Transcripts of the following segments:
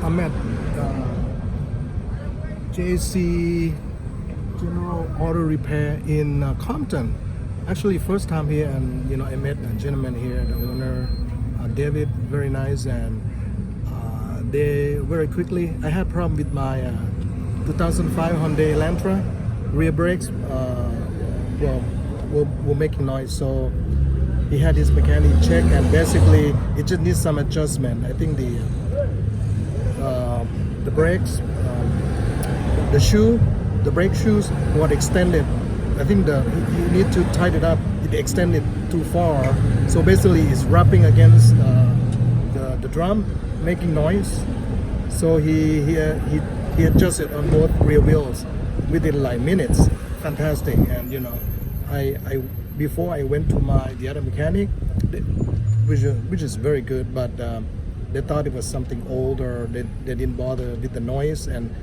I'm at JC General Auto Repair in Compton. Actually, first time here, and I met a gentleman here, the owner, David, very nice, and they very quickly. I had problem with my 2005 Hyundai Elantra rear brakes. Were making noise, so he had his mechanic check, and basically it just needs some adjustment. I think the brakes, the brake shoes were extended. I think you need to tighten it up. It extended too far, so basically it's wrapping against the drum, making noise. So he adjusted on both rear wheels within like minutes. Fantastic. And I before I went to the other mechanic, which is very good, but they thought it was something old, or they didn't bother with the noise, and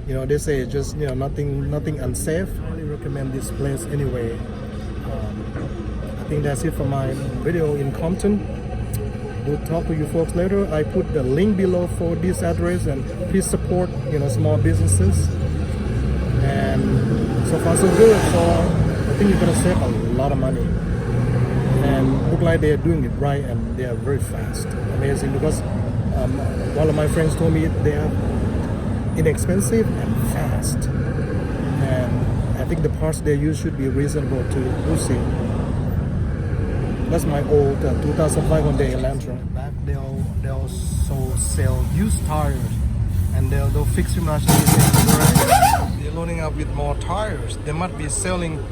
they say just nothing unsafe. I highly recommend this place anyway. I think that's it for my video in Compton. We'll talk to you folks later. I put the link below for this address, and please support small businesses. And so far so good. So I think you're gonna save a lot of money, and look like they're doing it right, and they are very fast. Amazing, because one of my friends told me they are inexpensive and fast, and I think the parts they use should be reasonable to Lucy. That's my old 2005 Hyundai Elantra. Back they also sell used tires, and they'll fix pretty much anything. They're loading up with more tires. They might be selling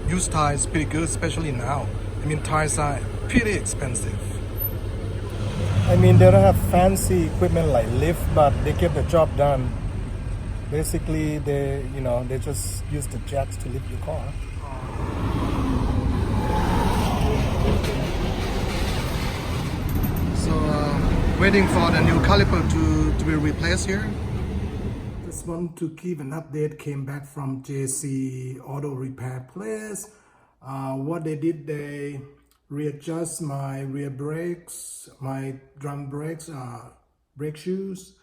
used tires pretty good, especially now. I mean, tires are pretty expensive. I mean, they don't have fancy equipment like lift, but they get the job done. Basically, they just use the jacks to lift your car. So, waiting for the new caliper to be replaced here. Just want to give an update. Came back from JC Auto Repair Place. What they did, they readjust my rear brakes, my drum brakes, brake shoes,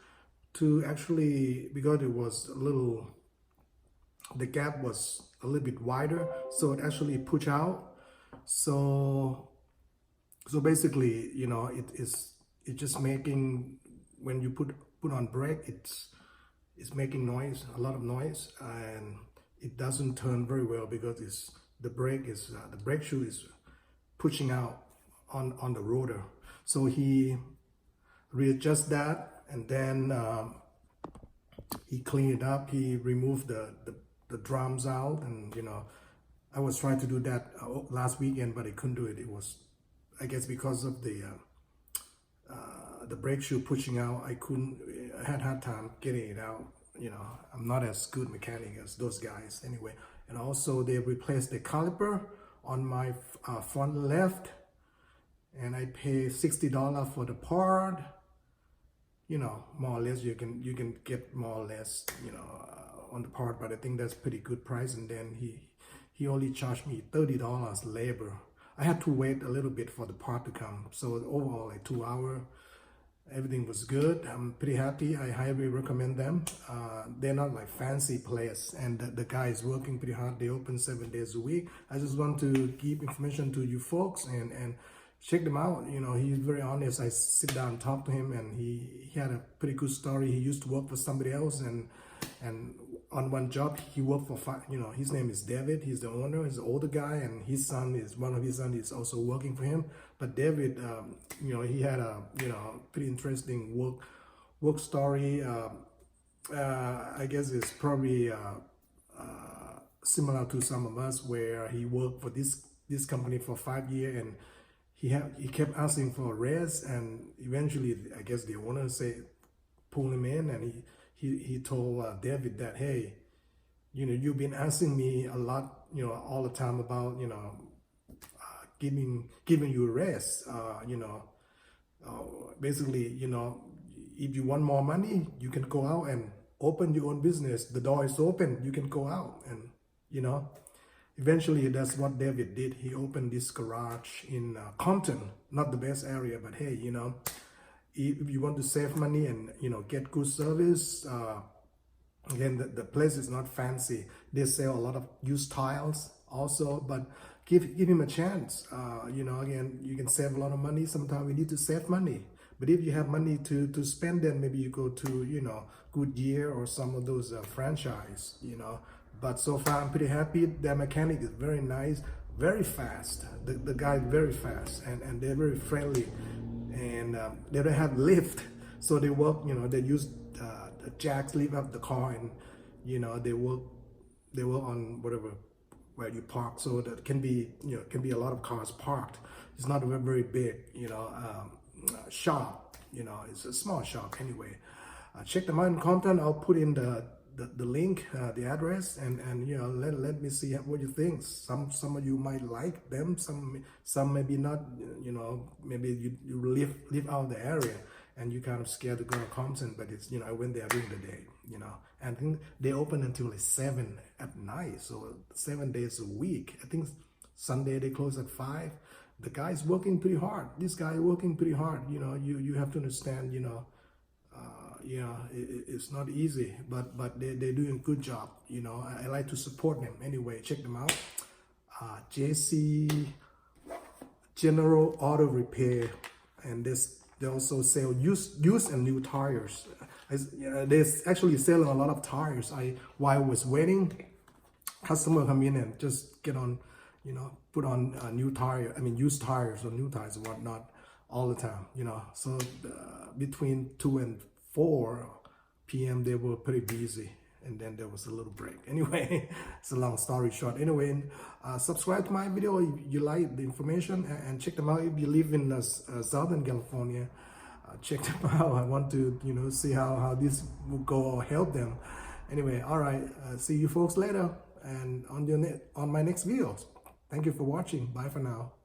to actually, because it was the gap was a little bit wider, so it actually push out. So basically, it's just making, when you put on brake, it's making noise, a lot of noise, and it doesn't turn very well because the brake shoe is pushing out on the rotor. So he readjusts that, and then he cleaned it up. He removed the drums out, and I was trying to do that last weekend, but I couldn't do it. It was, I guess, because of the brake shoe pushing out. I had hard time getting it out. I'm not as good mechanic as those guys anyway. And also they replaced the caliper on my front left, and I pay $60 for the part. More or less you can get more or less on the part, but I think that's pretty good price. And then he only charged me $30 labor. I had to wait a little bit for the part to come, so overall like 2 hours. Everything was good. I'm pretty happy. I highly recommend them. They're not like fancy place, and the guy is working pretty hard. They open 7 days a week. I just want to give information to you folks and check them out. He's very honest. I sit down and talk to him, and he had a pretty good story. He used to work for somebody else, and on one job he worked for his name is David. He's the owner. He's an older guy, and one of his sons is also working for him. But David, he had a pretty interesting work story. I guess it's probably similar to some of us, where he worked for this company for 5 years, and he kept asking for a raise, and eventually I guess the owner pull him in, and he told David that, hey, you've been asking me a lot, all the time about giving you a raise. Basically, if you want more money, you can go out and open your own business. The door is open. You can go out, and eventually that's what David did. He opened this garage in Compton. Not the best area, but hey, if you want to save money and get good service, again, the place is not fancy. They sell a lot of used tiles also, but give him a chance. Again, you can save a lot of money. Sometimes we need to save money. But if you have money to spend, then maybe you go to, Goodyear or some of those franchise, But so far, I'm pretty happy. Their mechanic is very nice, very fast. The guy is very fast, and they're very friendly. And they don't have lift, so they work, they use the jacks, lift up the car, and, they work on whatever, where you park. So that can be a lot of cars parked. It's not a very big, shop, it's a small shop anyway. Check them out in Compton. I'll put in the link, the address, and let me see what you think. Some of you might like them, some maybe not. Maybe you live out the area and you kind of scared to go to Compton, but it's I went there during the day, and I think they open until like 7 at night, so 7 days a week. I think Sunday they close at 5. The guy's working pretty hard. This guy working pretty hard. You have to understand. It's not easy, but they're doing a good job. I like to support them anyway. Check them out. JC General Auto Repair, and they also sell used and new tires. They're actually selling a lot of tires. While I was waiting, customer come in and just get on, put on a new tire. I mean, used tires or new tires and whatnot all the time. So between 2 and 4 p.m. they were pretty busy, and then there was a little break. Anyway, it's a long story short. Anyway, subscribe to my video if you like the information, and check them out if you live in Southern California. Check them out. I want to see how this will go or help them. Anyway, all right, see you folks later, and on my next videos. Thank you for watching. Bye for now.